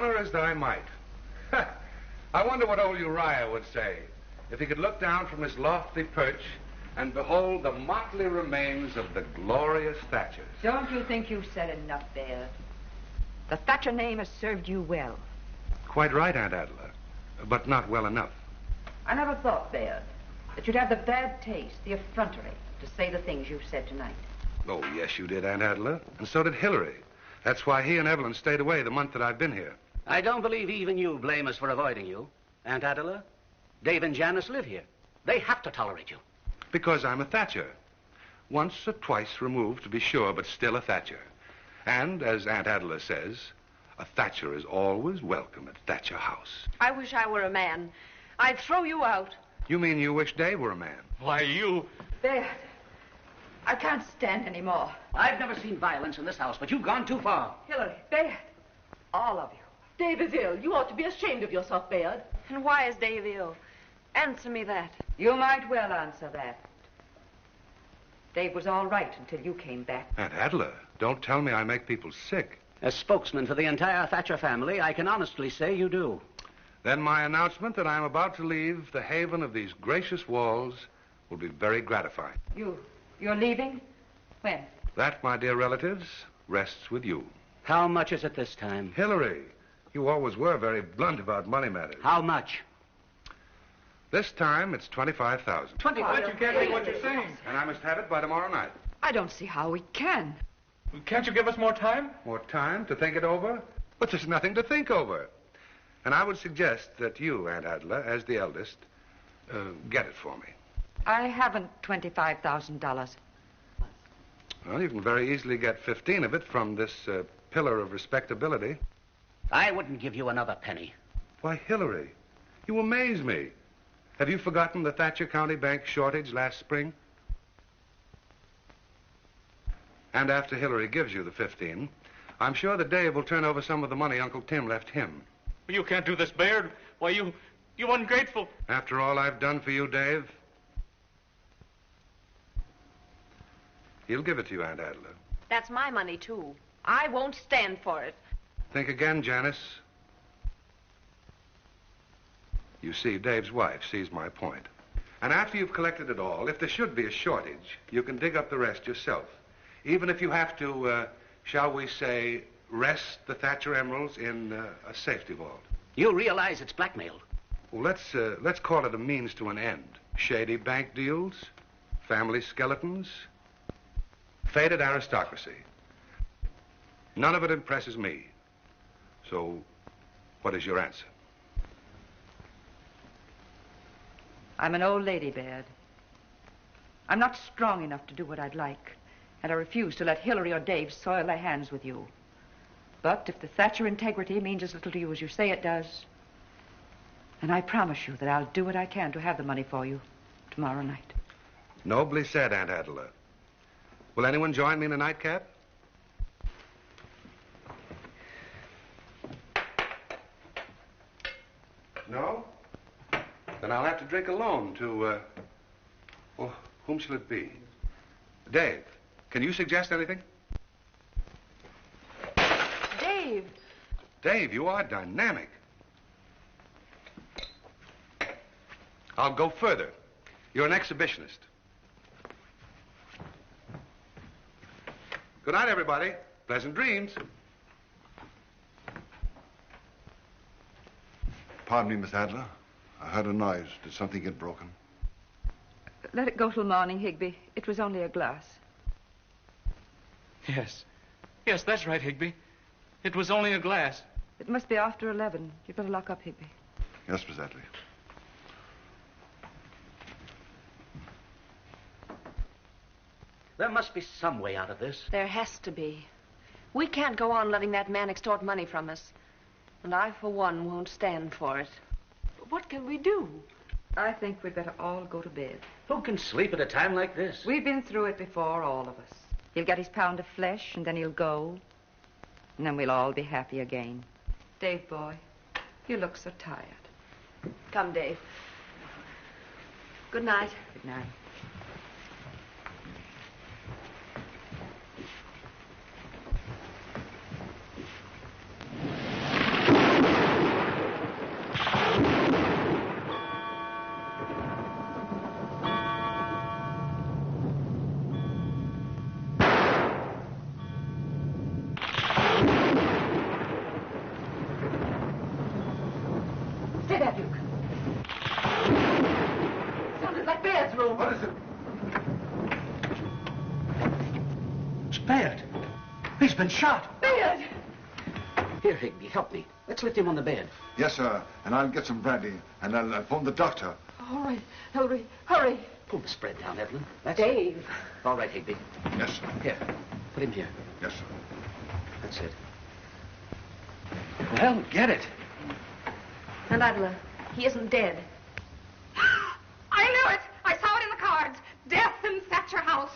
honor as thy might. I wonder what old Uriah would say if he could look down from his lofty perch and behold the motley remains of the glorious Thatchers. Don't you think you've said enough, Baird? The Thatcher name has served you well. Quite right, Aunt Adela, but not well enough. I never thought, Baird, that you'd have the bad taste, the effrontery, to say the things you've said tonight. Oh, yes, you did, Aunt Adela, and so did Hillary. That's why he and Evelyn stayed away the month that I've been here. I don't believe even you blame us for avoiding you. Aunt Adela, Dave and Janice live here. They have to tolerate you. Because I'm a Thatcher. Once or twice removed, to be sure, but still a Thatcher. And, as Aunt Adela says, a Thatcher is always welcome at Thatcher House. I wish I were a man. I'd throw you out. You mean you wish Dave were a man? Why, you... Baird, I can't stand any more. I've never seen violence in this house, but you've gone too far. Hillary, Baird, all of you. Dave is ill. You ought to be ashamed of yourself, Baird. And why is Dave ill? Answer me that. You might well answer that. Dave was all right until you came back. Aunt Adela, don't tell me I make people sick. As spokesman for the entire Thatcher family, I can honestly say you do. Then my announcement that I'm about to leave the haven of these gracious walls will be very gratifying. You're leaving? When? That, my dear relatives, rests with you. How much is it this time? Hillary, you always were very blunt about money matters. How much? This time, it's $25,000. 25? You can't think what you're saying. And I must have it by tomorrow night. I don't see how we can. Can't you give us more time? More time to think it over? But there's nothing to think over. And I would suggest that you, Aunt Adela, as the eldest, get it for me. I haven't $25,000. Well, you can very easily get 15 of it from this pillar of respectability. I wouldn't give you another penny. Why, Hillary, you amaze me. Have you forgotten the Thatcher County Bank shortage last spring? And after Hillary gives you the 15, I'm sure that Dave will turn over some of the money Uncle Tim left him. You can't do this, Baird. Why, you ungrateful. After all I've done for you, Dave, he'll give it to you, Aunt Adela. That's my money, too. I won't stand for it. Think again, Janice. You see, Dave's wife sees my point. And after you've collected it all, if there should be a shortage, you can dig up the rest yourself. Even if you have to, shall we say, rest the Thatcher emeralds in a safety vault. You realize it's blackmail. Well, let's call it a means to an end. Shady bank deals, family skeletons, faded aristocracy. None of it impresses me. So, what is your answer? I'm an old lady, Baird. I'm not strong enough to do what I'd like, and I refuse to let Hillary or Dave soil their hands with you. But if the Thatcher integrity means as little to you as you say it does, then I promise you that I'll do what I can to have the money for you tomorrow night. Nobly said, Aunt Adela. Will anyone join me in a nightcap? No? Then I'll have to drink alone to, well, whom shall it be? Dave, can you suggest anything? Dave. Dave, you are dynamic. I'll go further. You're an exhibitionist. Good night, everybody. Pleasant dreams. Pardon me, Miss Adler. I heard a noise. Did something get broken? Let it go till morning, Higby. It was only a glass. Yes. Yes, that's right, Higby. It was only a glass. It must be after 11. You'd better lock up, Higby. Yes, Miss Adler. There must be some way out of this. There has to be. We can't go on letting that man extort money from us. And I, for one, won't stand for it. But what can we do? I think we'd better all go to bed. Who can sleep at a time like this? We've been through it before, all of us. He'll get his pound of flesh, and then he'll go. And then we'll all be happy again. Dave, boy, you look so tired. Come, Dave. Good night. Good night. Say that, Duke. Sounded like Baird's room. What is it? It's Baird. He's been shot. Baird! Here, Higby, help me. Let's lift him on the bed. Yes, sir. And I'll get some brandy, and I'll phone the doctor. All right, Hillary, hurry. Pull the spread down, Evelyn. That's Dave. it. All right, Higby. Yes, sir. Here, put him here. Yes, sir. That's it. Well, get it. And Adela, he isn't dead. I knew it. I saw it in the cards. Death in Thatcher House.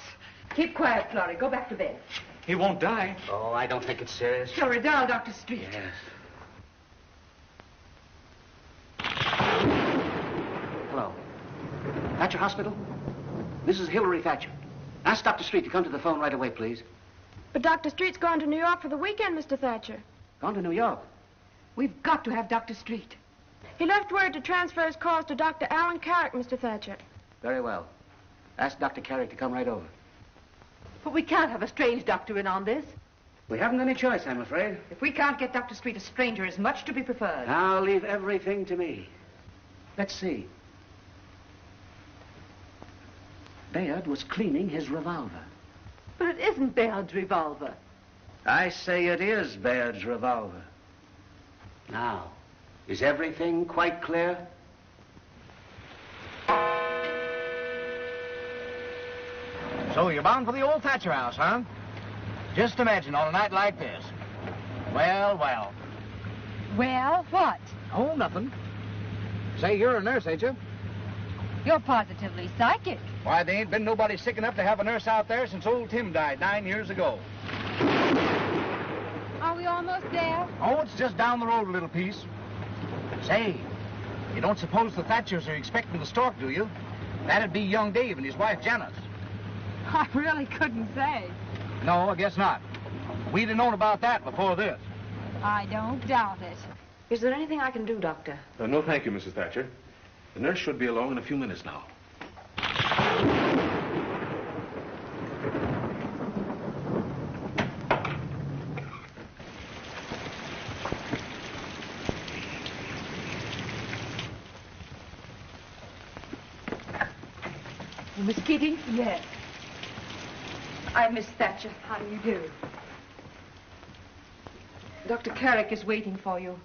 Keep quiet, Florrie. Go back to bed. He won't die. Oh, I don't think it's serious. Florrie, dial Dr. Street. Yes. Hello. Thatcher Hospital? This is Hillary Thatcher. Ask Dr. Street to come to the phone right away, please. But Dr. Street's gone to New York for the weekend, Mr. Thatcher. Gone to New York. We've got to have Dr. Street. He left word to transfer his calls to Dr. Alan Carrick, Mr. Thatcher. Very well. Ask Dr. Carrick to come right over. But we can't have a strange doctor in on this. We haven't any choice, I'm afraid. If we can't get Dr. Street, a stranger is much to be preferred. I'll leave everything to me. Let's see. Baird was cleaning his revolver. But it isn't Baird's revolver. I say it is Baird's revolver. Now, is everything quite clear? So you're bound for the old Thatcher house, huh? Just imagine on a night like this. Well, well. Well, what? Oh, nothing. Say, you're a nurse, ain't you? You're positively psychic. Why, there ain't been nobody sick enough to have a nurse out there since old Tim died 9 years ago. Are we almost there? Oh, it's just down the road a little piece. Say, you don't suppose the Thatchers are expecting the stork, do you? That'd be young Dave and his wife Janice. I really couldn't say. No, I guess not. We'd have known about that before this. I don't doubt it. Is there anything I can do, Doctor? No, thank you, Mrs. Thatcher. The nurse should be along in a few minutes now. Miss Keating? Yes. I'm Miss Thatcher. How do you do? Dr. Carrick is waiting for you.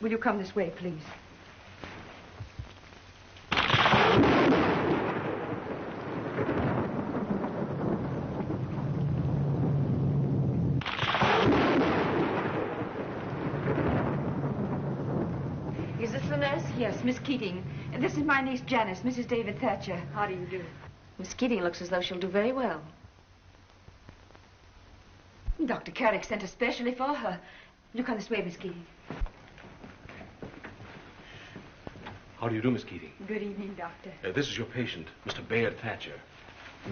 Will you come this way, please? Is this the nurse? Yes, Miss Keating. And this is my niece, Janice, Mrs. David Thatcher. How do you do? Miss Keating looks as though she'll do very well. Dr. Carrick sent especially for her. You come this way, Miss Keating. How do you do, Miss Keating? Good evening, Doctor. This is your patient, Mr. Baird Thatcher.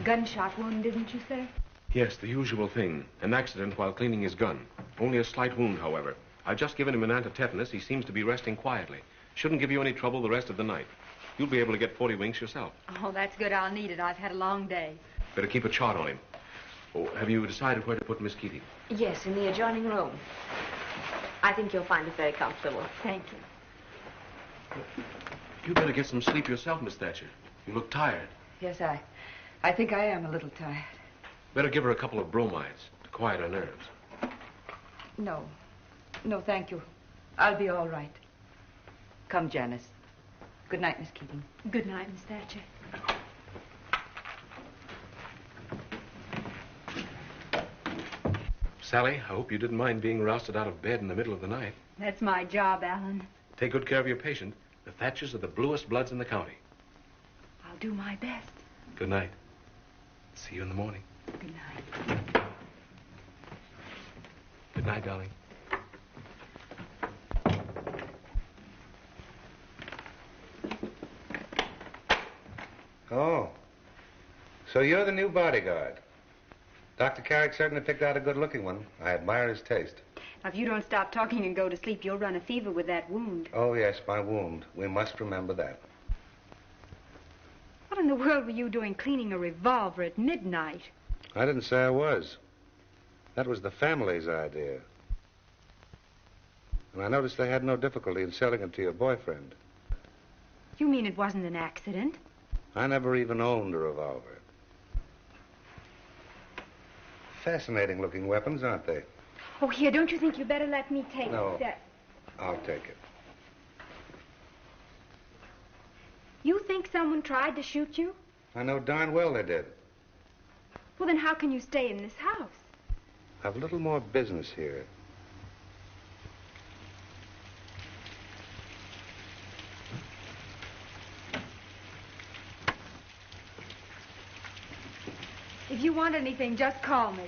Gunshot wound, didn't you say? Yes, the usual thing. An accident while cleaning his gun. Only a slight wound, however. I've just given him an antitetanus. He seems to be resting quietly. Shouldn't give you any trouble the rest of the night. You'll be able to get 40 winks yourself. Oh, that's good. I'll need it. I've had a long day. Better keep a chart on him. Oh, have you decided where to put Miss Keating? Yes, in the adjoining room. I think you'll find it very comfortable. Thank you. You'd better get some sleep yourself, Miss Thatcher. You look tired. Yes, I think I am a little tired. Better give her a couple of bromides to quiet her nerves. No. No, thank you. I'll be all right. Come, Janice. Good night, Miss Keating. Good night, Miss Thatcher. Sally, I hope you didn't mind being rousted out of bed in the middle of the night. That's my job, Alan. Take good care of your patient. The Thatchers are the bluest bloods in the county. I'll do my best. Good night. See you in the morning. Good night. Good night, darling. Oh. So you're the new bodyguard. Dr. Carrick certainly picked out a good-looking one. I admire his taste. Now, if you don't stop talking and go to sleep, you'll run a fever with that wound. Oh, yes, my wound. We must remember that. What in the world were you doing cleaning a revolver at midnight? I didn't say I was. That was the family's idea. And I noticed they had no difficulty in selling it to your boyfriend. You mean it wasn't an accident? I never even owned a revolver. Fascinating looking weapons, aren't they? Oh, here, don't you think you better let me take No. that? I'll take it. You think someone tried to shoot you? I know darn well they did. Well, then how can you stay in this house? I've a little more business here. If you want anything, just call me.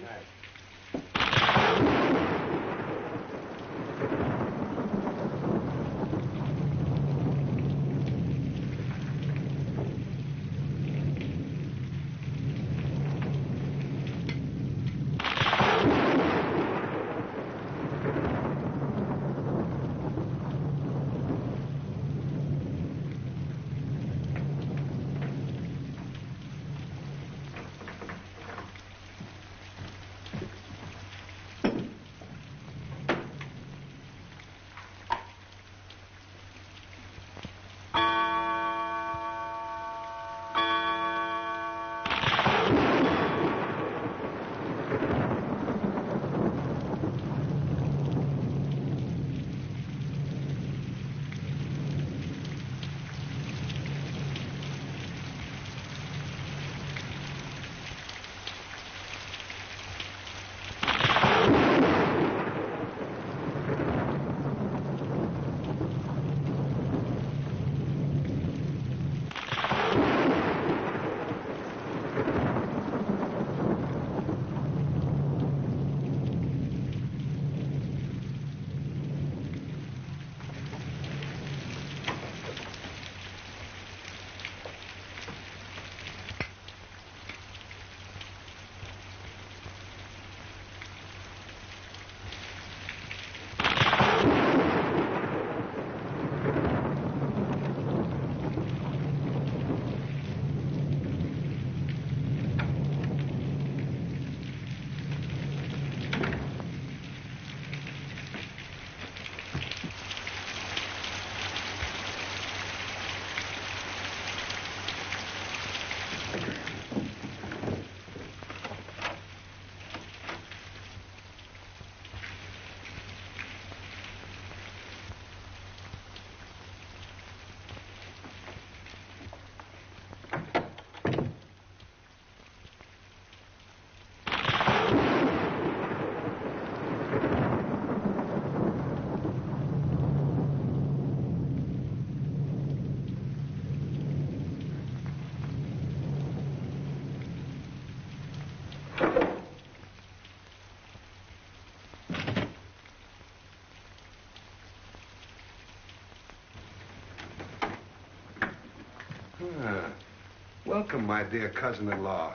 Welcome, my dear cousin-in-law.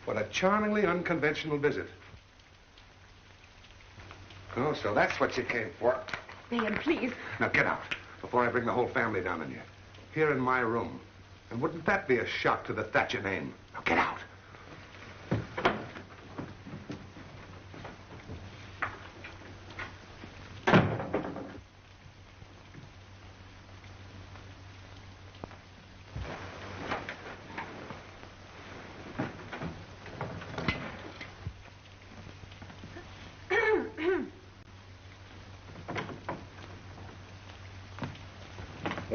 What a charmingly unconventional visit. Oh, so that's what you came for. Dan, please. Now get out before I bring the whole family down on you. Here in my room. And wouldn't that be a shock to the Thatcher name? Now get out.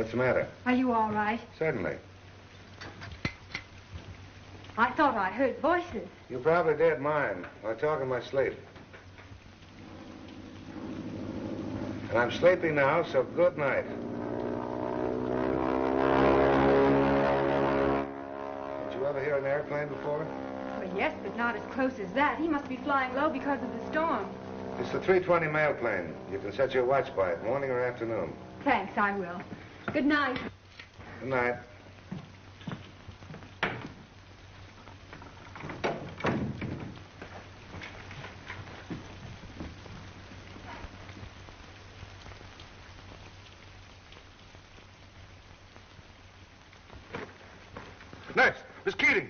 What's the matter? Are you all right? Certainly. I thought I heard voices. You probably did mine. I talk in my sleep. And I'm sleepy now, so good night. Did you ever hear an airplane before? Well, yes, but not as close as that. He must be flying low because of the storm. It's the 320 mail plane. You can set your watch by it, morning or afternoon. Thanks, I will. Good night. Good night. Next, Miss Keating.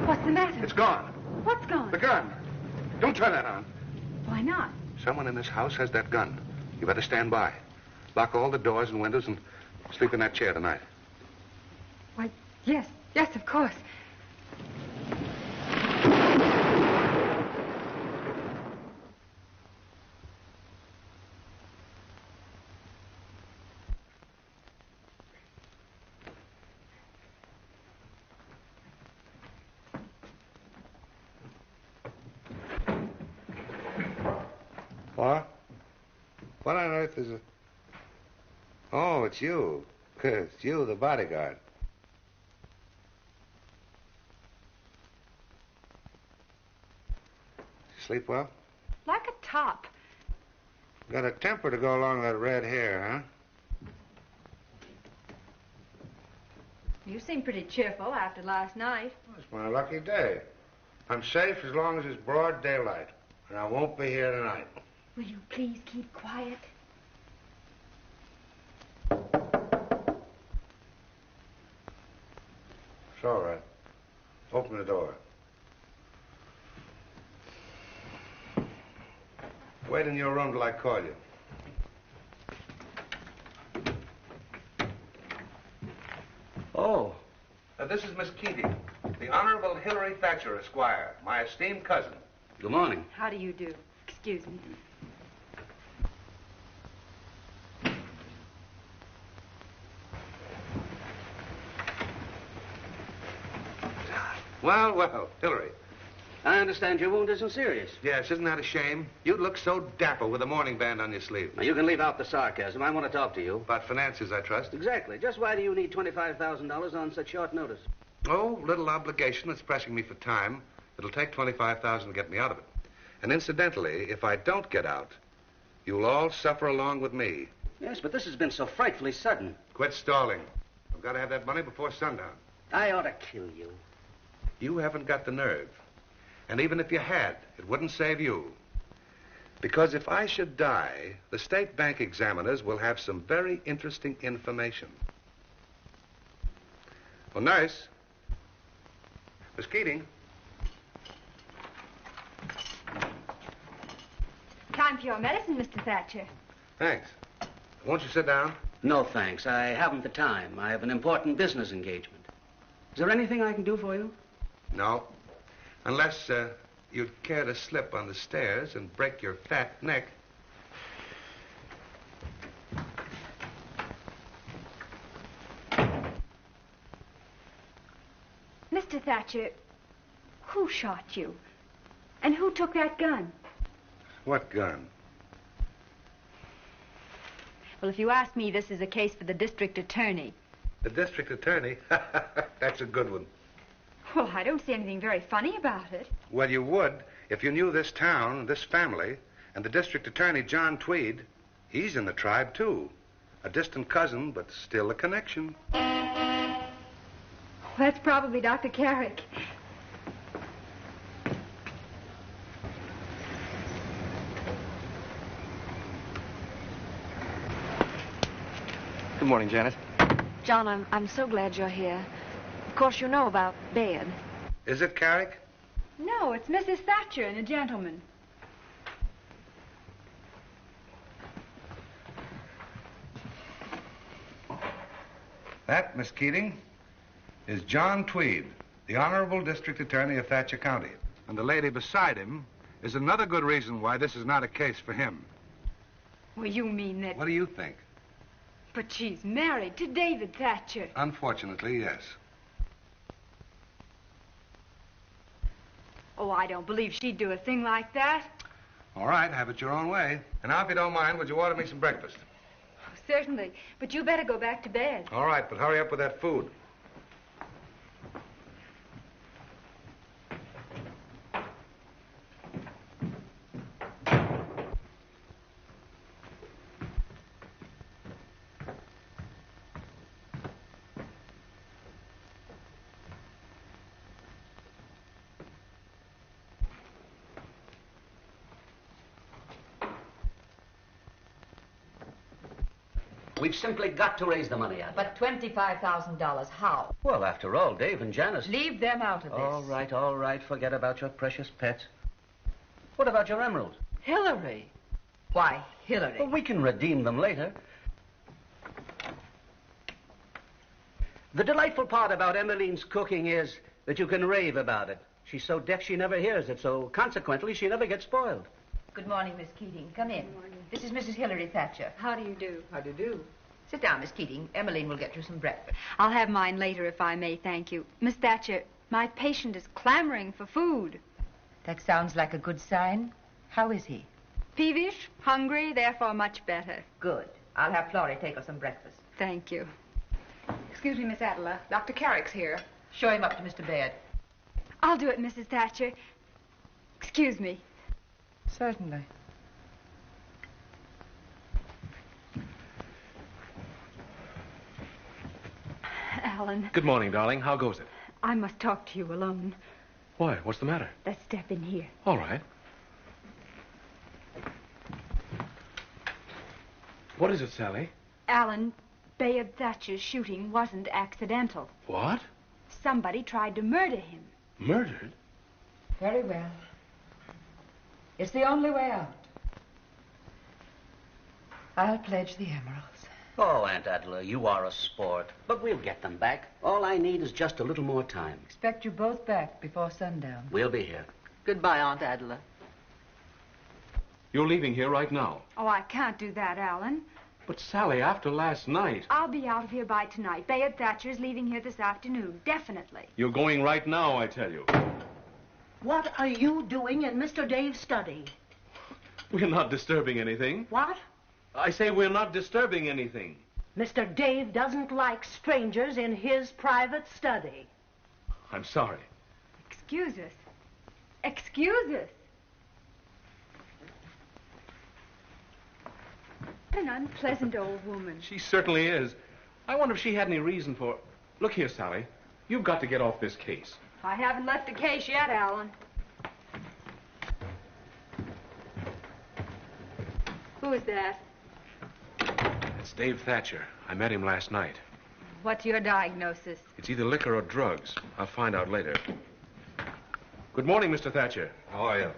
What's the matter? It's gone. What's gone? The gun. Don't turn that on. Why not? Someone in this house has that gun. You better stand by. Lock all the doors and windows and sleep in that chair tonight. Why, yes, of course. What? What on earth is it? Oh, it's you. It's you, the bodyguard. Sleep well? Like a top. Got a temper to go along with that red hair, huh? You seem pretty cheerful after last night. It's my lucky day. I'm safe as long as it's broad daylight. And I won't be here tonight. Will you please keep quiet? It's all right. Open the door. Wait in your room till I call you. Oh. This is Miss Keating, the Honorable Hilary Thatcher, Esquire, my esteemed cousin. Good morning. How do you do? Excuse me. Well, Hilary. I understand your wound isn't serious. Yes, isn't that a shame? You'd look so dapper with a mourning band on your sleeve. Now, you can leave out the sarcasm. I want to talk to you. About finances, I trust. Exactly. Just why do you need $25,000 on such short notice? Oh, little obligation that's pressing me for time. It'll take $25,000 to get me out of it. And incidentally, if I don't get out, you'll all suffer along with me. Yes, but this has been so frightfully sudden. Quit stalling. I've got to have that money before sundown. I ought to kill you. You haven't got the nerve. And even if you had, it wouldn't save you. Because if I should die, the state bank examiners will have some very interesting information. Well, nurse. Miss Keating. Time for your medicine, Mr. Thatcher. Thanks. Won't you sit down? No, thanks. I haven't the time. I have an important business engagement. Is there anything I can do for you? No. Unless you'd care to slip on the stairs and break your fat neck. Mr. Thatcher, who shot you? And who took that gun? What gun? Well, if you ask me, this is a case for the district attorney. The district attorney? That's a good one. Well, I don't see anything very funny about it. Well, you would if you knew this town, this family, and the district attorney, John Tweed. He's in the tribe, too. A distant cousin, but still a connection. Well, that's probably Dr. Carrick. Good morning, Janet. John, I'm so glad you're here. Of course, you know about Baird. Is it Carrick? No, it's Mrs. Thatcher and a gentleman. That, Miss Keating, is John Tweed, the Honorable District Attorney of Thatcher County. And the lady beside him is another good reason why this is not a case for him. Well, you mean that... What do you think? But she's married to David Thatcher. Unfortunately, yes. Oh, I don't believe she'd do a thing like that. All right, have it your own way. And now, if you don't mind, would you order me some breakfast? Oh, certainly. But you better go back to bed. All right, but hurry up with that food. We've simply got to raise the money, Adela. But $25,000, how? Well, after all, Dave and Janice... Leave them out of this. All right. Forget about your precious pets. What about your emeralds? Hillary. Why, Hillary? Well, we can redeem them later. The delightful part about Emmeline's cooking is that you can rave about it. She's so deaf she never hears it, so consequently she never gets spoiled. Good morning, Miss Keating. Come in. Good morning. This is Mrs. Hillary Thatcher. How do you do? How do you do? Sit down, Miss Keating. Emmeline will get you some breakfast. I'll have mine later if I may, thank you. Miss Thatcher, my patient is clamoring for food. That sounds like a good sign. How is he? Peevish, hungry, therefore much better. Good. I'll have Florrie take her some breakfast. Thank you. Excuse me, Miss Adela. Dr. Carrick's here. Show him up to Mr. Baird. I'll do it, Mrs. Thatcher. Excuse me. Certainly. Alan, Good morning, darling. How goes it? I must talk to you alone. Why? What's the matter? Let's step in here. All right. What is it, Sally? Alan, Bayard Thatcher's shooting wasn't accidental. What? Somebody tried to murder him. Murdered? Very well. It's the only way out. I'll pledge the emeralds. Oh, Aunt Adela, you are a sport. But we'll get them back. All I need is just a little more time. Expect you both back before sundown. We'll be here. Goodbye, Aunt Adela. You're leaving here right now. Oh, I can't do that, Alan. But, Sally, after last night... I'll be out of here by tonight. Bayard Thatcher's leaving here this afternoon, definitely. You're going right now, I tell you. What are you doing in Mr. Dave's study? We're not disturbing anything. What? I say we're not disturbing anything. Mr. Dave doesn't like strangers in his private study. I'm sorry. Excuse us. Excuse us. What an unpleasant old woman. She certainly is. I wonder if she had any reason for... Look here, Sally. You've got to get off this case. I haven't left the case yet, Alan. Who is that? It's Dave Thatcher. I met him last night. What's your diagnosis? It's either liquor or drugs. I'll find out later. Good morning, Mr. Thatcher. How are you?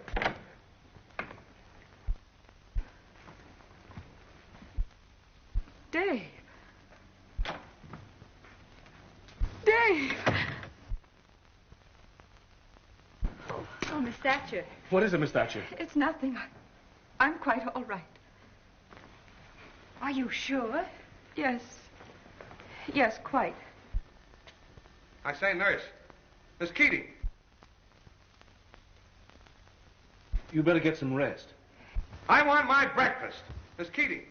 Dave. Dave! Oh, Miss Thatcher. What is it, Miss Thatcher? It's nothing. I'm quite all right. Are you sure? Yes. Yes, quite. I say, nurse. Miss Keating. You better get some rest. I want my breakfast. Miss Keating.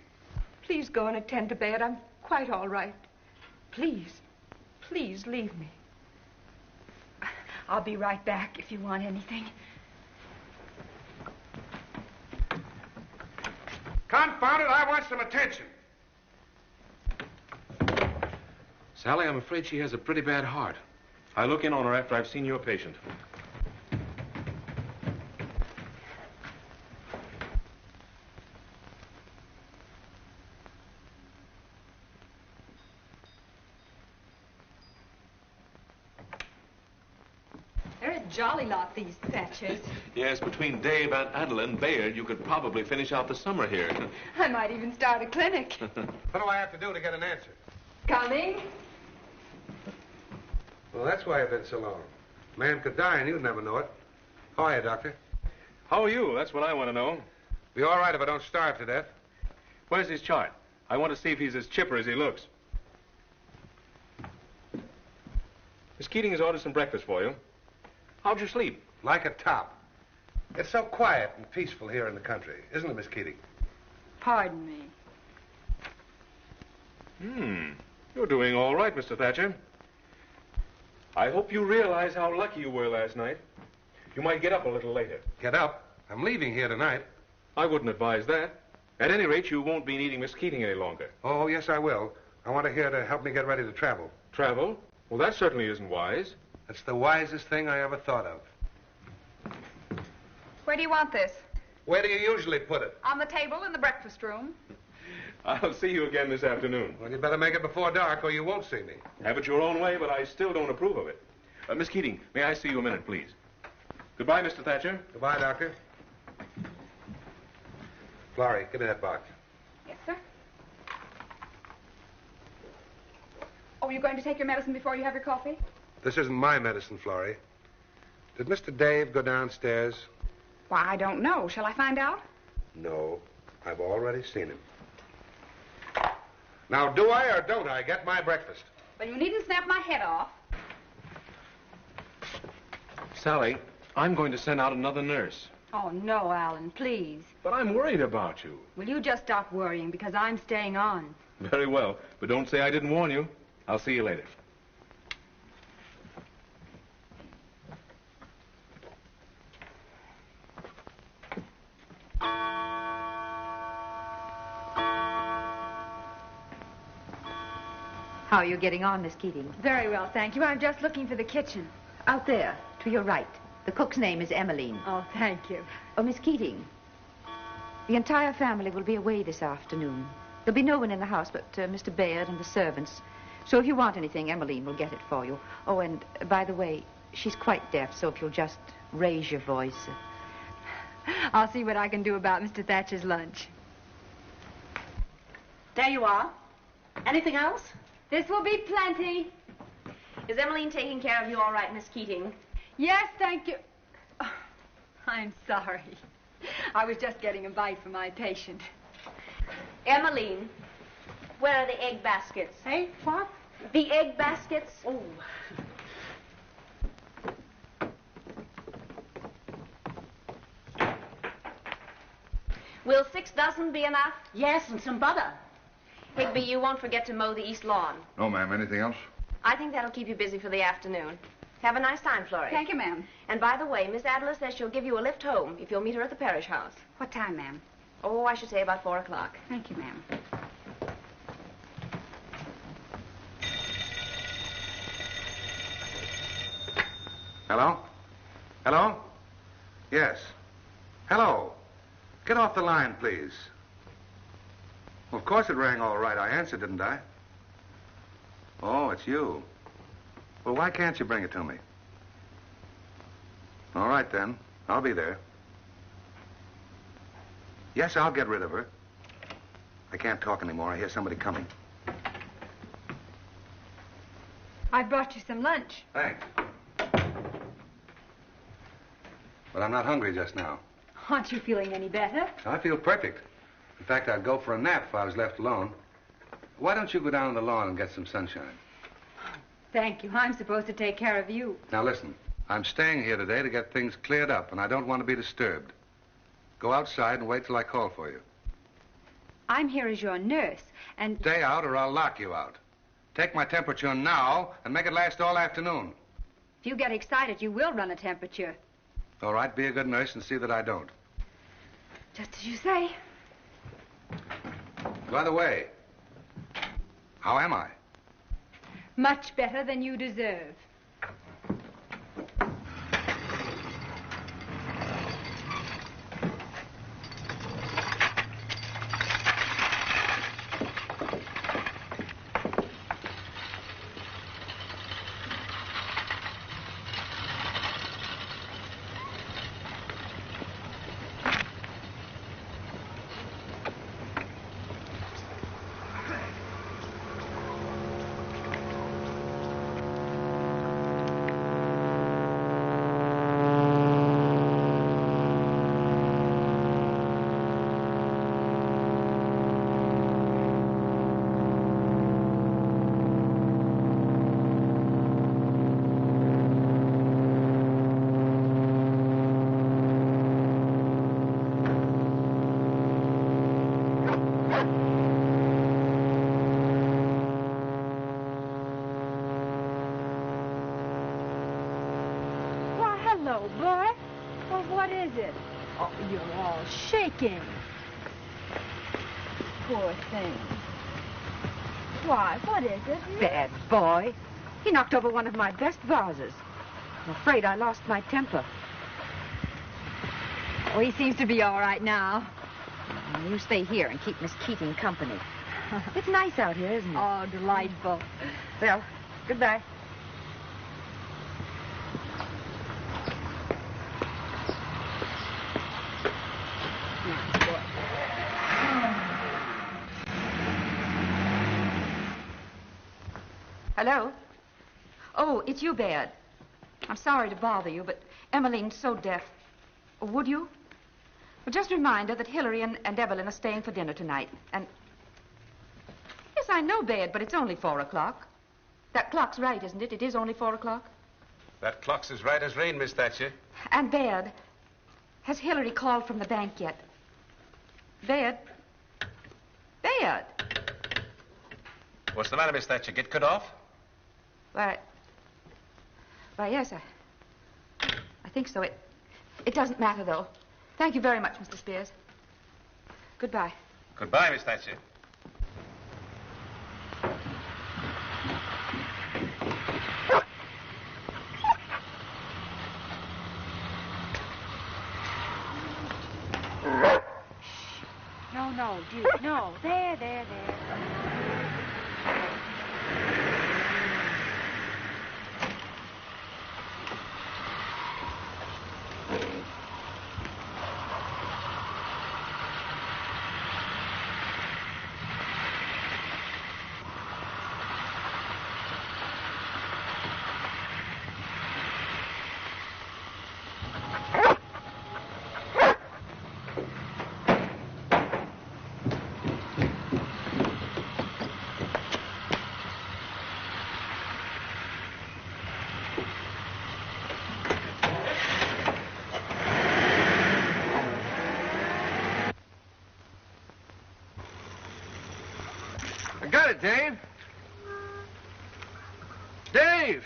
Please go and attend to Bayard. I'm quite all right. Please. Please leave me. I'll be right back if you want anything. Confound it, I want some attention. Sally, I'm afraid she has a pretty bad heart. I'll look in on her after I've seen your patient. They're a jolly lot, these Thatchers. Yes, between Dave, Aunt Adela, and Bayard, you could probably finish out the summer here. I might even start a clinic. What do I have to do to get an answer? Coming? Well, that's why I've been so long. Man could die and you'd never know it. How are you, Doctor? How are you? That's what I want to know. Be all right if I don't starve to death. Where's his chart? I want to see if he's as chipper as he looks. Miss Keating has ordered some breakfast for you. How'd you sleep? Like a top. It's so quiet and peaceful here in the country, isn't it, Miss Keating? Pardon me. You're doing all right, Mr. Thatcher. I hope you realize how lucky you were last night. You might get up a little later. Get up. I'm leaving here tonight. I wouldn't advise that. At any rate, you won't be needing Miss Keating any longer. Oh, yes, I will. I want her here to help me get ready to travel. Travel? Well, that certainly isn't wise. That's the wisest thing I ever thought of. Where do you want this? Where do you usually put it? On the table in the breakfast room. I'll see you again this afternoon. Well, you better make it before dark or you won't see me. Have it your own way, but I still don't approve of it. Miss Keating, may I see you a minute, please? Goodbye, Mr. Thatcher. Goodbye, Doctor. Florrie, give me that box. Yes, sir. Oh, you're going to take your medicine before you have your coffee? This isn't my medicine, Florrie. Did Mr. Dave go downstairs? Why, I don't know. Shall I find out? No. I've already seen him. Now, do I or don't I get my breakfast? Well, you needn't snap my head off. Sally, I'm going to send out another nurse. Oh, no, Alan, please. But I'm worried about you. Will you just stop worrying, because I'm staying on. Very well, but don't say I didn't warn you. I'll see you later. How are you getting on, Miss Keating? Very well, thank you. I'm just looking for the kitchen. Out there, to your right. The cook's name is Emmeline. Oh, thank you. Oh, Miss Keating, the entire family will be away this afternoon. There'll be no one in the house but Mr. Baird and the servants. So if you want anything, Emmeline will get it for you. Oh, and by the way, she's quite deaf, so if you'll just raise your voice. I'll see what I can do about Mr. Thatcher's lunch. There you are. Anything else? This will be plenty. Is Emmeline taking care of you all right, Miss Keating? Yes, thank you. Oh, I'm sorry. I was just getting a bite for my patient. Emmeline, where are the egg baskets? Hey, what? The egg baskets? Oh. Will 6 dozen be enough? Yes, and some butter. Higby, you won't forget to mow the east lawn. No, ma'am. Anything else? I think that'll keep you busy for the afternoon. Have a nice time, Florrie. Thank you, ma'am. And by the way, Miss Adler says she'll give you a lift home if you'll meet her at the parish house. What time, ma'am? Oh, I should say about 4 o'clock. Thank you, ma'am. Hello? Hello? Yes. Hello. Get off the line, please. Well, of course it rang all right. I answered, didn't I? Oh, it's you. Well, why can't you bring it to me? All right, then. I'll be there. Yes, I'll get rid of her. I can't talk anymore. I hear somebody coming. I brought you some lunch. Thanks. But I'm not hungry just now. Aren't you feeling any better? I feel perfect. In fact, I'd go for a nap if I was left alone. Why don't you go down on the lawn and get some sunshine? Thank you. I'm supposed to take care of you. Now, listen. I'm staying here today to get things cleared up, and I don't want to be disturbed. Go outside and wait till I call for you. I'm here as your nurse, and... Stay out or I'll lock you out. Take my temperature now and make it last all afternoon. if you get excited, you will run a temperature. All right, be a good nurse and see that I don't. Just as you say. By the way, how am I? Much better than you deserve. Hello, boy. Well, what is it? Oh, you're all shaking. Poor thing. Why, what is it? Bad boy. He knocked over one of my best vases. I'm afraid I lost my temper. Oh, he seems to be all right now. You stay here and keep Miss Keating company. It's nice out here, isn't it? Oh, delightful. Well, goodbye. Hello? Oh, it's you, Baird. I'm sorry to bother you, but Emmeline's so deaf. Would you? Well, just remind her that Hillary and Evelyn are staying for dinner tonight. And... Yes, I know, Baird, but it's only 4 o'clock. That clock's right, isn't it? It is only 4 o'clock. That clock's as right as rain, Miss Thatcher. And Baird, has Hillary called from the bank yet? Baird? Baird? What's the matter, Miss Thatcher? Get cut off? Why, yes, I think so. It doesn't matter, though. Thank you very much, Mr. Spears. Goodbye. Goodbye, Miss Thatcher. No, Duke, no. There. I got it, Dave. Dave!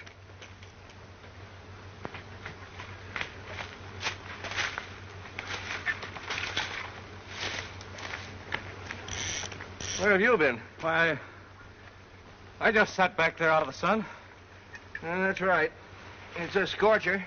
Where have you been? Why, I just sat back there out of the sun. That's right. It's a scorcher.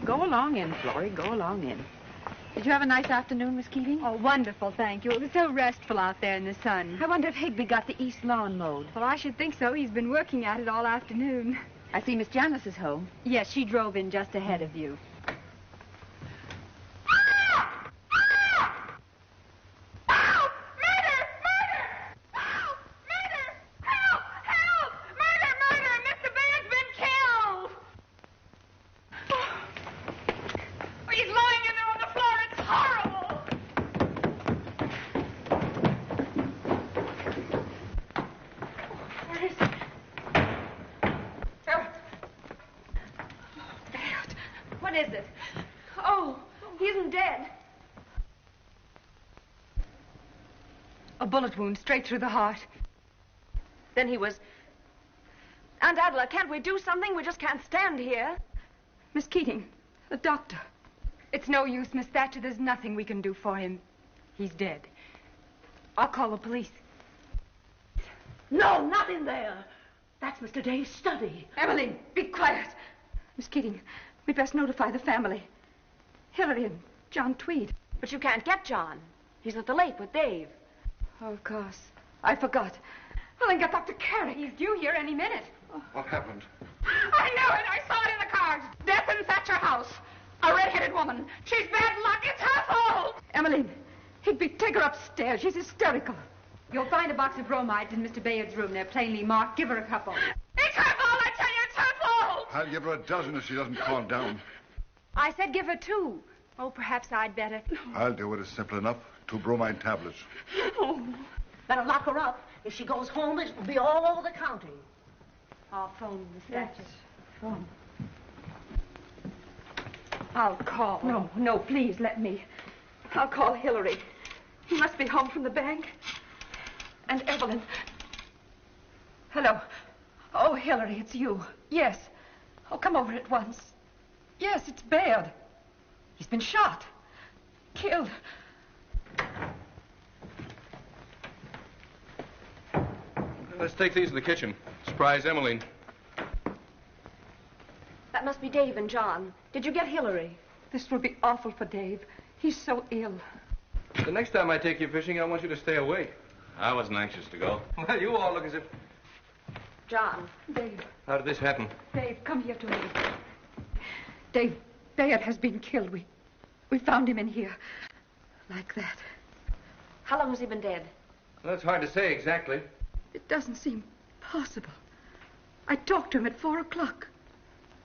Go along in, Florrie. Go along in. Did you have a nice afternoon, Miss Keating? Oh, wonderful, thank you. It was so restful out there in the sun. I wonder if Higby got the east lawn mowed. Well, I should think so. He's been working at it all afternoon. I see Miss Janice is home. Yes, she drove in just ahead of you. What is it? Oh, he isn't dead. A bullet wound straight through the heart. Then he was... Aunt Adela, can't we do something? We just can't stand here. Miss Keating, the doctor. It's no use, Miss Thatcher. There's nothing we can do for him. He's dead. I'll call the police. No, not in there. That's Mr. Dave's study. Emmeline, be quiet. Miss Keating, we'd best notify the family. Hillary and John Tweed. But you can't get John. He's at the lake with Dave. Oh, of course. I forgot. Well, then get Dr. Carrick. He's due here any minute. What happened? I knew it. I saw it in the cards. Death in Thatcher House. A red-headed woman. She's bad luck. It's her fault. Emmeline, Higby, take her upstairs. She's hysterical. You'll find a box of bromides in Mr. Bayard's room. They're plainly marked. Give her a couple. It's her fault, I tell you. It's her fault. I'll give her a dozen if she doesn't calm down. I said give her 2. Oh, perhaps I'd better. I'll do it. It's simple enough. 2 bromide tablets. Better lock her up. If she goes home, it will be all over the county. I'll phone Miss Thatcher. Phone. I'll call. No, please, let me. I'll call Hillary. He must be home from the bank. And Evelyn. Hello. Oh, Hillary, it's you. Yes. Oh, come over at once. Yes, it's Baird. He's been shot. Killed. Let's take these to the kitchen. Surprise Emmeline. That must be Dave and John. Did you get Hillary? This will be awful for Dave. He's so ill. The next time I take you fishing, I want you to stay awake. I wasn't anxious to go. Well, you all look as if... John. Dave. How did this happen? Dave, come here to me. Dave, Baird has been killed. We found him in here. Like that. How long has he been dead? Well, it's hard to say exactly. It doesn't seem possible. I talked to him at 4 o'clock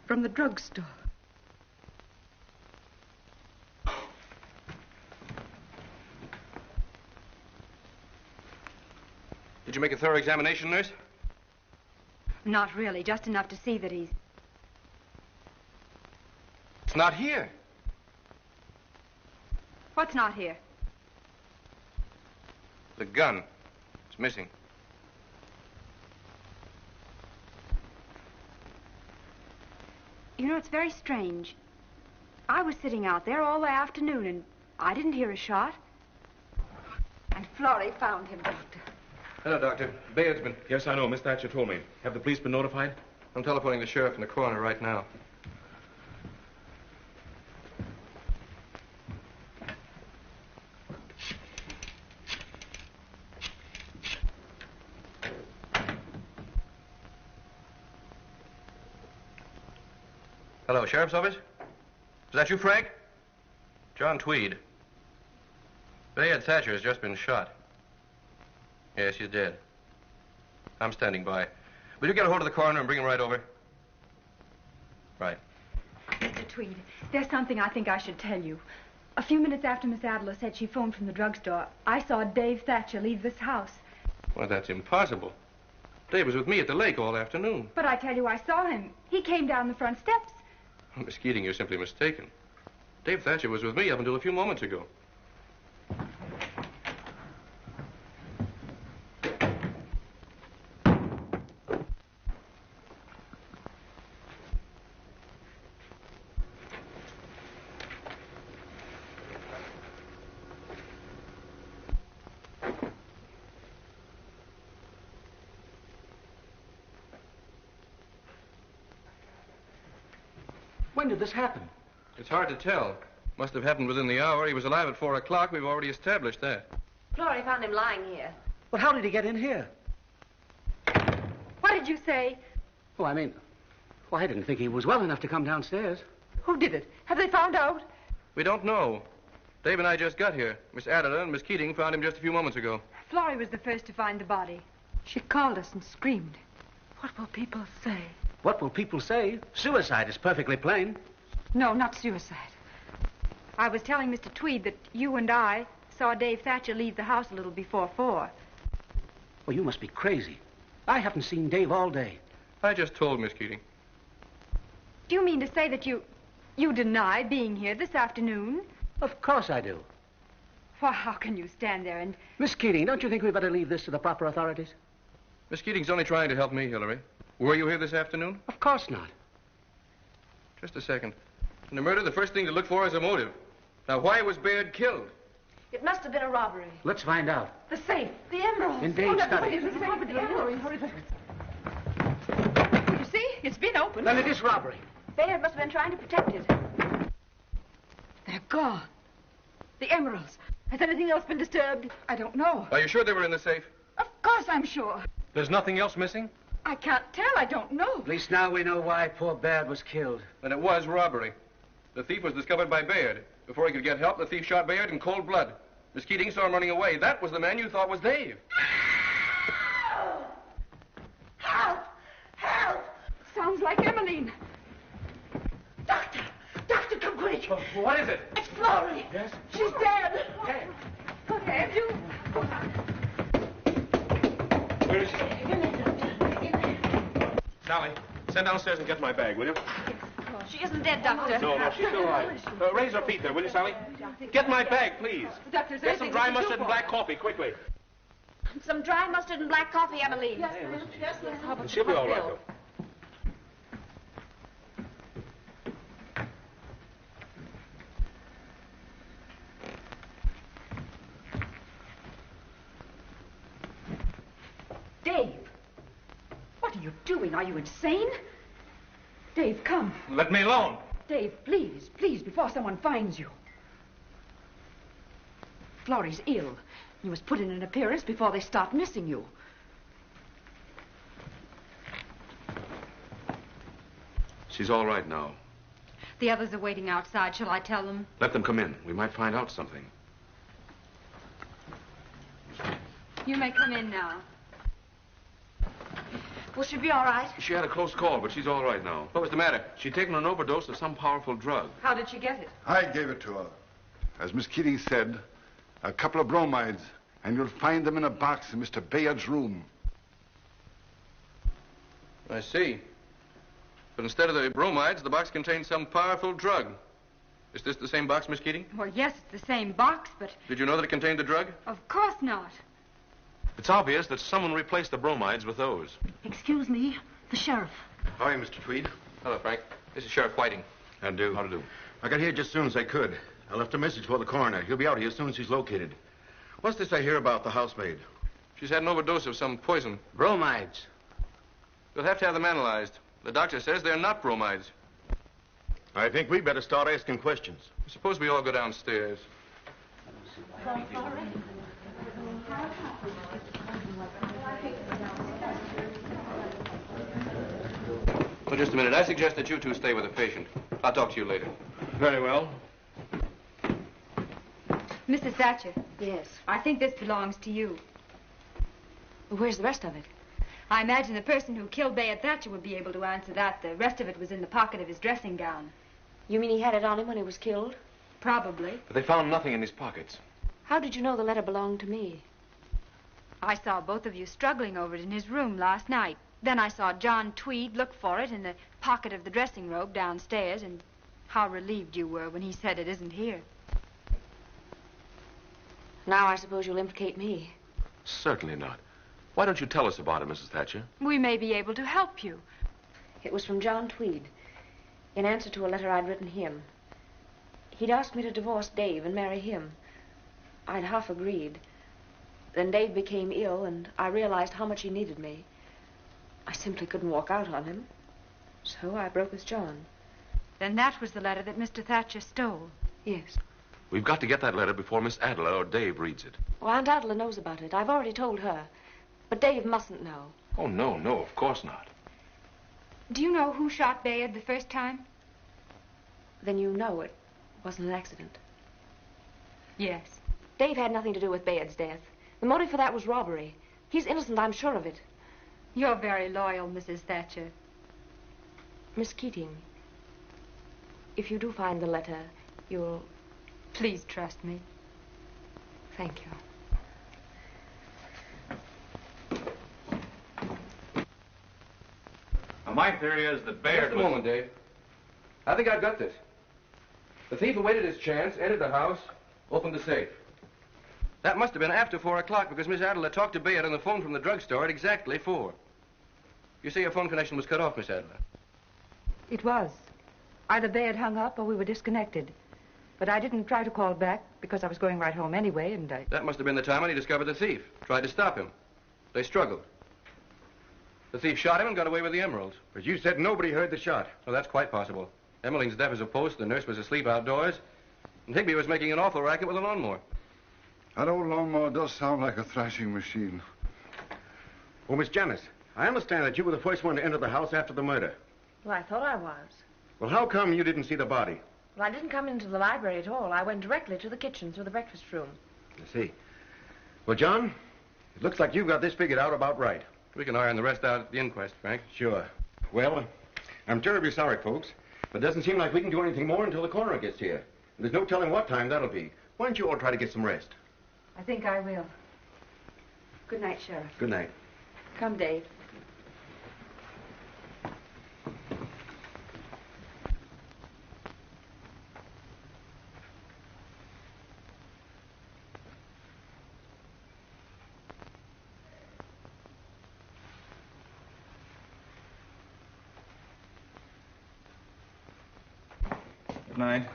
from the drugstore. Did you make a thorough examination, nurse? Not really, just enough to see that he's... It's not here. What's not here? The gun. It's missing. You know, it's very strange. I was sitting out there all the afternoon, and I didn't hear a shot. And Florrie found him, Doctor. Hello, Doctor. Baird's been... Yes, I know. Miss Thatcher told me. Have the police been notified? I'm telephoning the sheriff in the corner right now. Hello, Sheriff's Office? Is that you, Frank? John Tweed. Bayard Thatcher has just been shot. Yes, he's dead. I'm standing by. Will you get a hold of the coroner and bring him right over? Right. Mr. Tweed, there's something I think I should tell you. A few minutes after Miss Adler said she phoned from the drugstore, I saw Dave Thatcher leave this house. Well, that's impossible. Dave was with me at the lake all afternoon. But I tell you, I saw him. He came down the front steps. Miss Keating, you're simply mistaken. Dave Thatcher was with me up until a few moments ago. When did this happen? It's hard to tell. Must have happened within the hour. He was alive at 4 o'clock. We've already established that. Florrie found him lying here. Well, how did he get in here? What did you say? Oh, I mean, well, I didn't think he was well enough to come downstairs. Who did it? Have they found out? We don't know. Dave and I just got here. Miss Adler and Miss Keating found him just a few moments ago. Florrie was the first to find the body. She called us and screamed. What will people say? What will people say? Suicide is perfectly plain. No, not suicide. I was telling Mr. Tweed that you and I saw Dave Thatcher leave the house a little before 4. Well, you must be crazy. I haven't seen Dave all day. I just told Miss Keating. Do you mean to say that you deny being here this afternoon? Of course I do. Well, how can you stand there and... Miss Keating, don't you think we'd better leave this to the proper authorities? Miss Keating's only trying to help me, Hillary. Were you here this afternoon? Of course not. Just a second. In a murder, the first thing to look for is a motive. Now, why was Baird killed? It must have been a robbery. Let's find out. The safe. The emeralds. In Dave's study. The safe. Hurry, hurry. You see? It's been opened. Then it is robbery. Bayard must have been trying to protect it. They're gone. The emeralds. Has anything else been disturbed? I don't know. Are you sure they were in the safe? Of course I'm sure. There's nothing else missing? I can't tell. I don't know. At least now we know why poor Baird was killed. Then it was robbery. The thief was discovered by Baird. Before he could get help, the thief shot Baird in cold blood. Miss Keating saw him running away. That was the man you thought was Dave. Help! Help! Sounds like Emmeline. Doctor! Doctor, come quick! What is it? It's Florrie. Yes? She's dead. Have you? Where is she? Sally, send downstairs and get my bag, will you? She isn't dead, Doctor. No, she's still alive. Raise her feet there, will you, Sally? Get my bag, please. Doctor, Get some dry mustard and black coffee, quickly. Some dry mustard and black coffee, Emmeline. Yes, ma'am. Yes, ma'am. She'll be all right, though. Dave, what are you doing? Are you insane? Dave, come. Let me alone. Dave, please, please, before someone finds you. Florrie's ill. You must put in an appearance before they start missing you. She's all right now. The others are waiting outside. Shall I tell them? Let them come in. We might find out something. You may come in now. Will she be all right? She had a close call, but she's all right now. What was the matter? She'd taken an overdose of some powerful drug. How did she get it? I gave it to her. As Miss Keating said, a couple of bromides, and you'll find them in a box in Mr. Bayard's room. I see. But instead of the bromides, the box contained some powerful drug. Is this the same box, Miss Keating? Well, yes, it's the same box, but Did you know that it contained the drug? of course not. It's obvious that someone replaced the bromides with those. Excuse me, the sheriff. How are you, Mr. Tweed? Hello, Frank. This is Sheriff Whiting. How to do? How to do? I got here just as soon as I could. I left a message for the coroner. He'll be out here as soon as he's located. What's this I hear about the housemaid? She's had an overdose of some poison. Bromides. We'll have to have them analyzed. The doctor says they're not bromides. I think we better start asking questions. Suppose we all go downstairs. Well, just a minute. I suggest that you two stay with the patient. I'll talk to you later. Very well. Mrs. Thatcher, Yes. I think this belongs to you. Well, where's the rest of it? I imagine the person who killed Bayard Thatcher would be able to answer that. The rest of it was in the pocket of his dressing gown. You mean he had it on him when he was killed? Probably. But they found nothing in his pockets. How did you know the letter belonged to me? I saw both of you struggling over it in his room last night. Then I saw John Tweed look for it in the pocket of the dressing robe downstairs, and how relieved you were when he said it isn't here. Now I suppose you'll implicate me. Certainly not. Why don't you tell us about it, Mrs. Thatcher? We may be able to help you. It was from John Tweed, in answer to a letter I'd written him. He'd asked me to divorce Dave and marry him. I'd half agreed. Then Dave became ill, and I realized how much he needed me. I simply couldn't walk out on him. So I broke with John. Then that was the letter that Mr. Thatcher stole. Yes. We've got to get that letter before Miss Adela or Dave reads it. Well, Aunt Adela knows about it. I've already told her. But Dave mustn't know. Oh, no, of course not. Do you know who shot Bayard the first time? Then you know it wasn't an accident. Yes. Dave had nothing to do with Bayard's death. The motive for that was robbery. He's innocent, I'm sure of it. You're very loyal, Mrs. Thatcher. Miss Keating, if you do find the letter, you'll... Please trust me. Thank you. Now, my theory is that Bayard... Just a moment, Dave. I think I've got this. The thief awaited his chance, entered the house, opened the safe. That must have been after 4 o'clock because Miss Adela talked to Bayard on the phone from the drugstore at exactly 4. You say your phone connection was cut off, Miss Adela. It was. Either Bayard hung up or we were disconnected. But I didn't try to call back because I was going right home anyway, and I... That must have been the time when he discovered the thief. Tried to stop him. They struggled. The thief shot him and got away with the emeralds. But you said nobody heard the shot. Well, that's quite possible. Emmeline's deaf as a post, the nurse was asleep outdoors, and Higby was making an awful racket with a lawnmower. That old lawnmower does sound like a thrashing machine. Oh, Miss Janice, I understand that you were the first one to enter the house after the murder. Well, I thought I was. Well, how come you didn't see the body? Well, I didn't come into the library at all. I went directly to the kitchen through the breakfast room. I see. Well, John, it looks like you've got this figured out about right. We can iron the rest out at the inquest, Frank. Sure. Well, I'm terribly sorry, folks, but it doesn't seem like we can do anything more until the coroner gets here. And there's no telling what time that'll be. Why don't you all try to get some rest? I think I will. Good night, Sheriff. Good night. Come, Dave. night.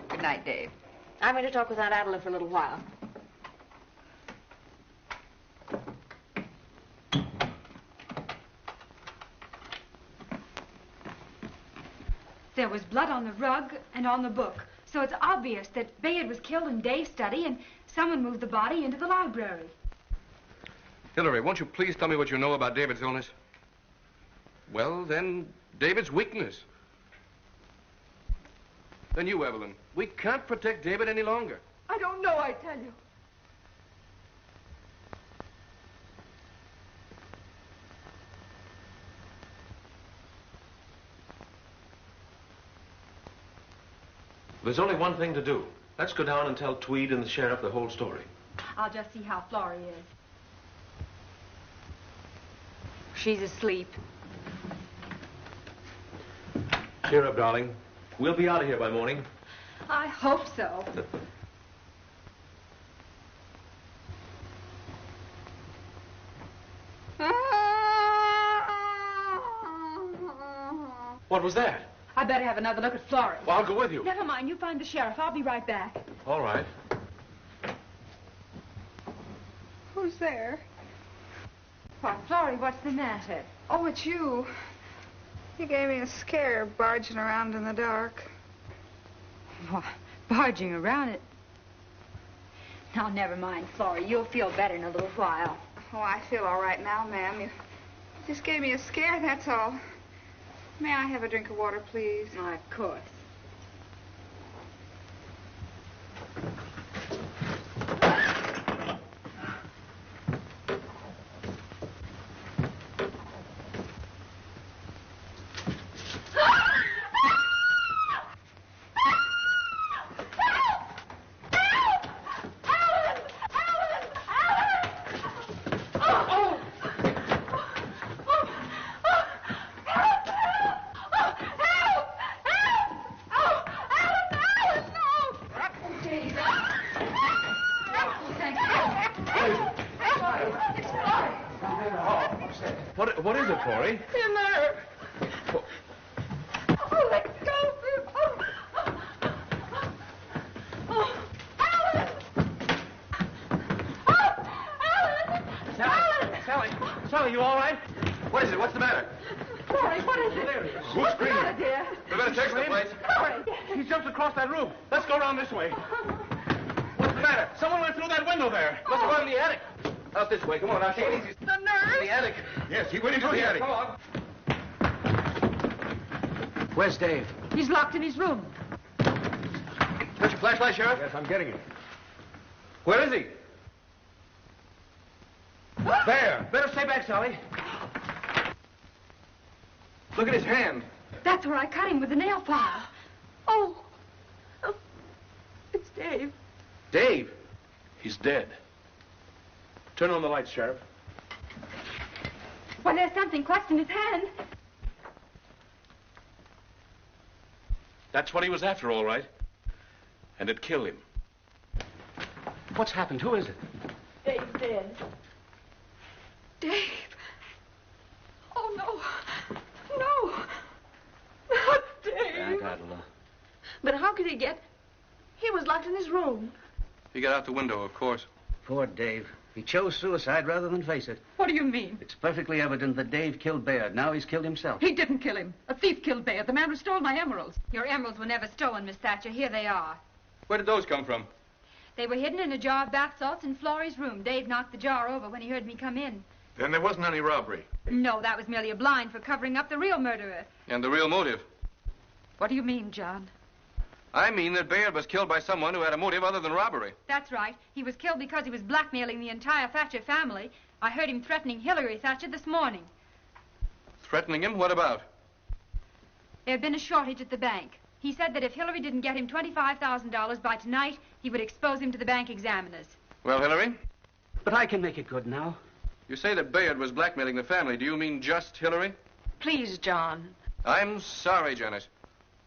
Good night, Dave. I'm going to talk with Aunt Adela for a little while. There was blood on the rug and on the book. So it's obvious that Bayard was killed in Dave's study and someone moved the body into the library. Hillary, won't you please tell me what you know about David's illness? Well, then, David's weakness. Then you, Evelyn. We can't protect David any longer. I don't know, I tell you. There's only one thing to do. Let's go down and tell Tweed and the sheriff the whole story. I'll just see how Florrie is. She's asleep. Cheer up, darling. We'll be out of here by morning. I hope so. What was that? I better have another look at Florrie. Well, I'll go with you. Never mind, you find the sheriff. I'll be right back. All right. Who's there? Why, Florrie, what's the matter? Oh, it's you. You gave me a scare barging around in the dark. Why, barging around it. Now, never mind, Florrie. You'll feel better in a little while. Oh, I feel all right now, ma'am. You just gave me a scare, that's all. May I have a drink of water, please? Why, of course. What is it, Florrie? In there. Oh, let go. Alan! Sally, you all right? What is it? What's the matter? Florrie, what is it? Who's screaming? What's the matter, dear? We better check the place. Florrie. He jumped across that room. Let's go around this way. What's the matter? Someone went through that window there. Must have gone in the attic. Out this way. Come on, I'll show you. The nurse. The attic. Yes, he went into the attic. Come on. Where's Dave? He's locked in his room. Got your flashlight, Sheriff? Yes, I'm getting it. Where is he? There. Better stay back, Sally. Look at his hand. That's where I cut him with the nail file. Oh. It's Dave. Dave? He's dead. Turn on the lights, Sheriff. Why, there's something clutched in his hand. That's what he was after, all right. And it killed him. What's happened? Who is it? Dave's dead. Dave. Oh, no. No. Not Dave. Aunt Adela. But how could he get... He was locked in his room. He got out the window, of course. Poor Dave. He chose suicide rather than face it. What do you mean? It's perfectly evident that Dave killed Bayard. Now he's killed himself. He didn't kill him. A thief killed Bayard, the man who stole my emeralds. Your emeralds were never stolen, Miss Thatcher. Here they are. Where did those come from? They were hidden in a jar of bath salts in Florrie's room. Dave knocked the jar over when he heard me come in. Then there wasn't any robbery. No, that was merely a blind for covering up the real murderer. And the real motive? What do you mean, John? I mean that Bayard was killed by someone who had a motive other than robbery. That's right. He was killed because he was blackmailing the entire Thatcher family. I heard him threatening Hillary Thatcher this morning. Threatening him? What about? There had been a shortage at the bank. He said that if Hillary didn't get him $25,000 by tonight, he would expose him to the bank examiners. Well, Hillary? But I can make it good now. You say that Bayard was blackmailing the family. Do you mean just Hillary? Please, John. I'm sorry, Janice.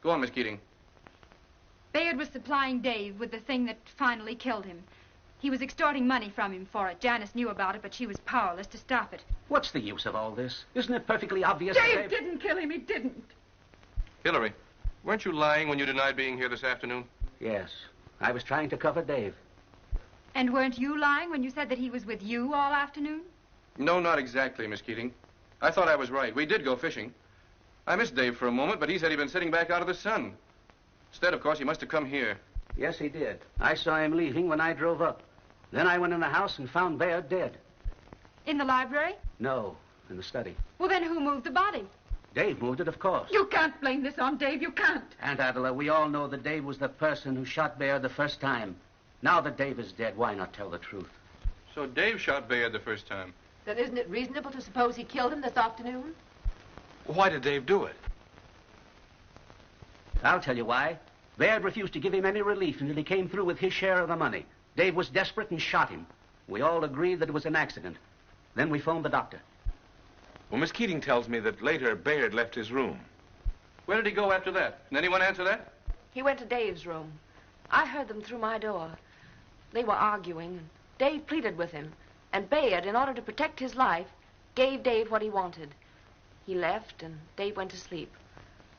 Go on, Miss Keating. Bayard was supplying Dave with the thing that finally killed him. He was extorting money from him for it. Janice knew about it, but she was powerless to stop it. What's the use of all this? Isn't it perfectly obvious? Dave didn't kill him. He didn't. Hillary, Weren't you lying when you denied being here this afternoon? Yes. I was trying to cover Dave. And weren't you lying when you said that he was with you all afternoon? No, not exactly, Miss Keating. I thought I was right. We did go fishing. I missed Dave for a moment, but he said he'd been sitting back out of the sun. Instead, of course, he must have come here. Yes, he did. I saw him leaving when I drove up. Then I went in the house and found Bayard dead. In the library? No, in the study. Well, then who moved the body? Dave moved it, of course. You can't blame this on Dave. You can't. Aunt Adela, we all know that Dave was the person who shot Bayard the first time. Now that Dave is dead, why not tell the truth? So Dave shot Bayard the first time. Then isn't it reasonable to suppose he killed him this afternoon? Why did Dave do it? I'll tell you why. Bayard refused to give him any relief until he came through with his share of the money. Dave was desperate and shot him. We all agreed that it was an accident. Then we phoned the doctor. Well, Miss Keating tells me that later Bayard left his room. Where did he go after that? Can anyone answer that? He went to Dave's room. I heard them through my door. They were arguing. Dave pleaded with him. And Bayard, in order to protect his life, gave Dave what he wanted. He left, and Dave went to sleep.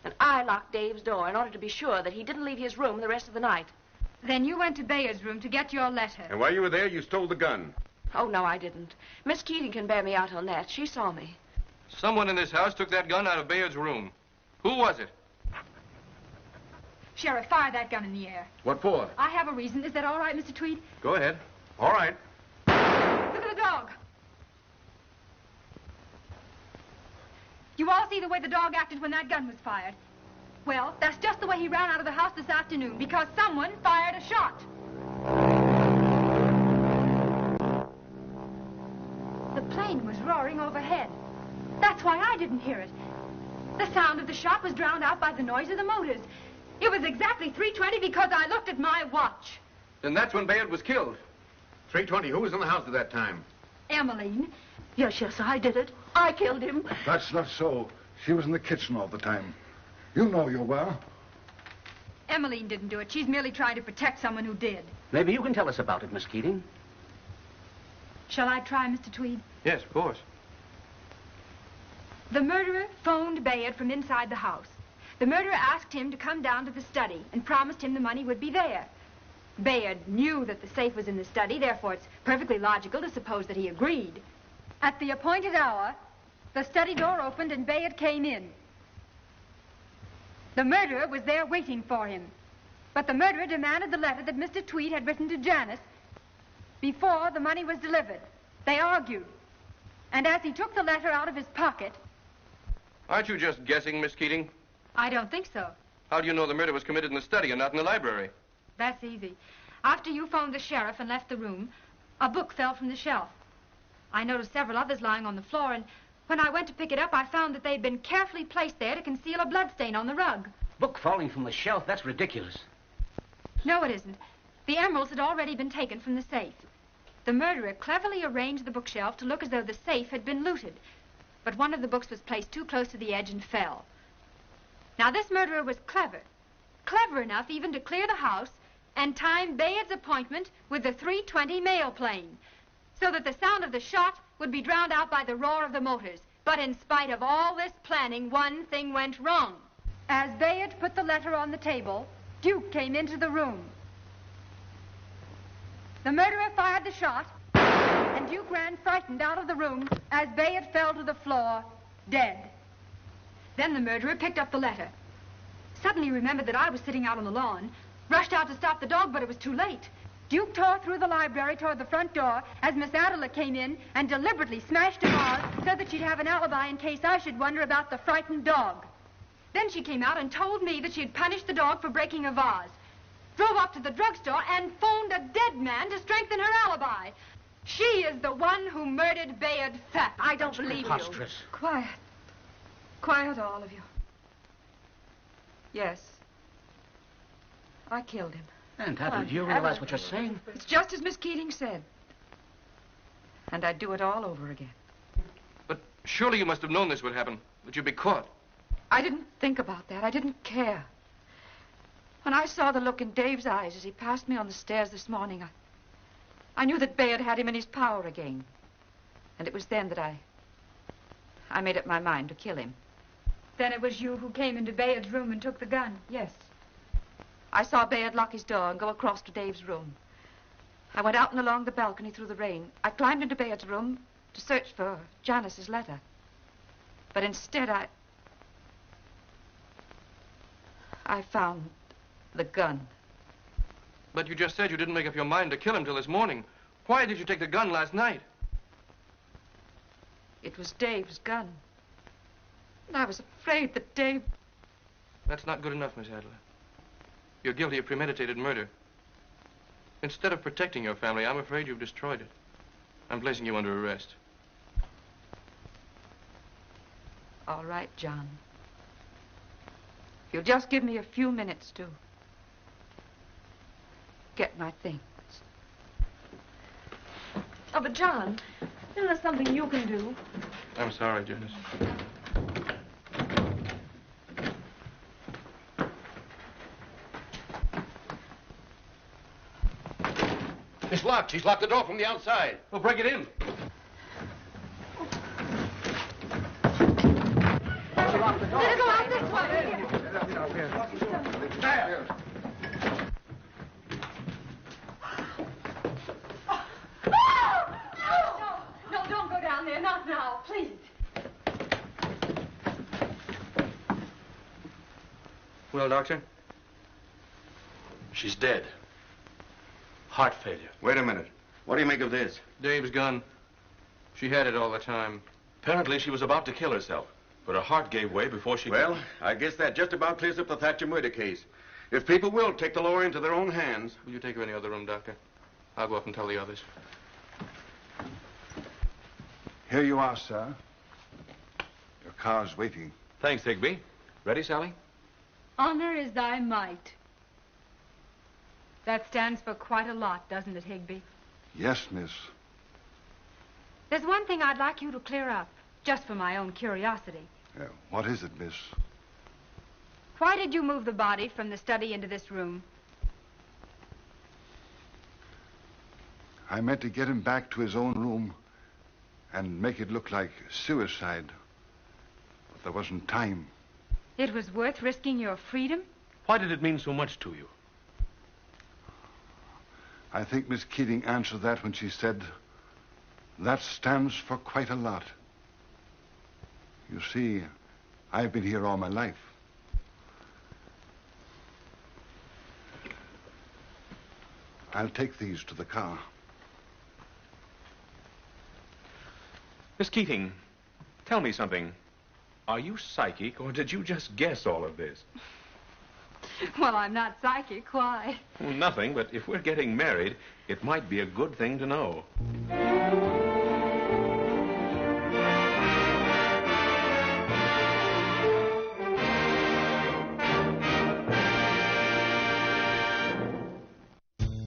And I locked Dave's door in order to be sure that he didn't leave his room the rest of the night. Then you went to Bayard's room to get your letter. And while you were there, you stole the gun. Oh, no, I didn't. Miss Keating can bear me out on that. She saw me. Someone in this house took that gun out of Bayard's room. Who was it? Sheriff, fire that gun in the air. What for? I have a reason. Is that all right, Mr. Tweed? Go ahead. All right. Look at the dog. You all see the way the dog acted when that gun was fired. Well, that's just the way he ran out of the house this afternoon, because someone fired a shot. The plane was roaring overhead. That's why I didn't hear it. The sound of the shot was drowned out by the noise of the motors. It was exactly 3:20 because I looked at my watch. Then that's when Bayard was killed. 3:20. Who was in the house at that time? Emmeline. Yes, I did it. I killed him. That's not so. She was in the kitchen all the time. You know you were. Emmeline didn't do it. She's merely trying to protect someone who did. Maybe you can tell us about it, Miss Keating. Shall I try, Mr. Tweed? Yes, of course. The murderer phoned Bayard from inside the house. The murderer asked him to come down to the study and promised him the money would be there. Bayard knew that the safe was in the study, therefore it's perfectly logical to suppose that he agreed. At the appointed hour, the study door opened and Bayard came in. The murderer was there waiting for him. But the murderer demanded the letter that Mr. Tweed had written to Janice before the money was delivered. They argued. And as he took the letter out of his pocket... Aren't you just guessing, Miss Keating? I don't think so. How do you know the murder was committed in the study and not in the library? That's easy. After you phoned the sheriff and left the room, a book fell from the shelf. I noticed several others lying on the floor, and when I went to pick it up, I found that they'd been carefully placed there to conceal a bloodstain on the rug. Book falling from the shelf? That's ridiculous. No, it isn't. The emeralds had already been taken from the safe. The murderer cleverly arranged the bookshelf to look as though the safe had been looted. But one of the books was placed too close to the edge and fell. Now, this murderer was clever. Clever enough even to clear the house and time Bayard's appointment with the 3:20 mail plane, so that the sound of the shot would be drowned out by the roar of the motors. But in spite of all this planning, one thing went wrong. As Bayard put the letter on the table, Duke came into the room. The murderer fired the shot, and Duke ran frightened out of the room as Bayard fell to the floor, dead. Then the murderer picked up the letter. Suddenly remembered that I was sitting out on the lawn, rushed out to stop the dog, but it was too late. Duke tore through the library toward the front door as Miss Adela came in and deliberately smashed a vase so that she'd have an alibi in case I should wonder about the frightened dog. Then she came out and told me that she had punished the dog for breaking a vase, drove up to the drugstore and phoned a dead man to strengthen her alibi. She is the one who murdered Bayard Thack. I don't believe you. Quiet. Quiet, all of you. Yes. I killed him. Aunt Adela, do you realize what you're saying? It's just as Miss Keating said. And I'd do it all over again. But surely you must have known this would happen, that you'd be caught. I didn't think about that. I didn't care. When I saw the look in Dave's eyes as he passed me on the stairs this morning, I knew that Bayard had him in his power again. And it was then that I made up my mind to kill him. Then it was you who came into Bayard's room and took the gun? Yes. I saw Bayard lock his door and go across to Dave's room. I went out and along the balcony through the rain. I climbed into Bayard's room to search for Janice's letter. But instead, I found the gun. But you just said you didn't make up your mind to kill him till this morning. Why did you take the gun last night? It was Dave's gun. And I was afraid that Dave... That's not good enough, Miss Adler. You're guilty of premeditated murder. Instead of protecting your family, I'm afraid you've destroyed it. I'm placing you under arrest. All right, John. If you'll just give me a few minutes to get my things. Oh, but John, isn't there something you can do? I'm sorry, Janice. It's locked. She's locked the door from the outside. Well, break it in. Better go out this way. There. No, don't go down there. Not now, please. Well, Doctor? She's dead. Heart failure. Wait a minute. What do you make of this? Dave's gun. She had it all the time. Apparently she was about to kill herself, but her heart gave way before she... Well, I guess that just about clears up the Thatcher murder case. If people will take the law into their own hands... Will you take her in the other room, Doctor? I'll go up and tell the others. Here you are, sir. Your car's waiting. Thanks, Higby. Ready, Sally? Honor is thy might. That stands for quite a lot, doesn't it, Higby? Yes, miss. There's one thing I'd like you to clear up, just for my own curiosity. What is it, miss? Why did you move the body from the study into this room? I meant to get him back to his own room and make it look like suicide. But there wasn't time. It was worth risking your freedom? Why did it mean so much to you? I think Miss Keating answered that when she said, that stands for quite a lot. You see, I've been here all my life. I'll take these to the car. Miss Keating, tell me something. Are you psychic, or did you just guess all of this? Well, I'm not psychic. Why? Well, nothing, but if we're getting married, it might be a good thing to know.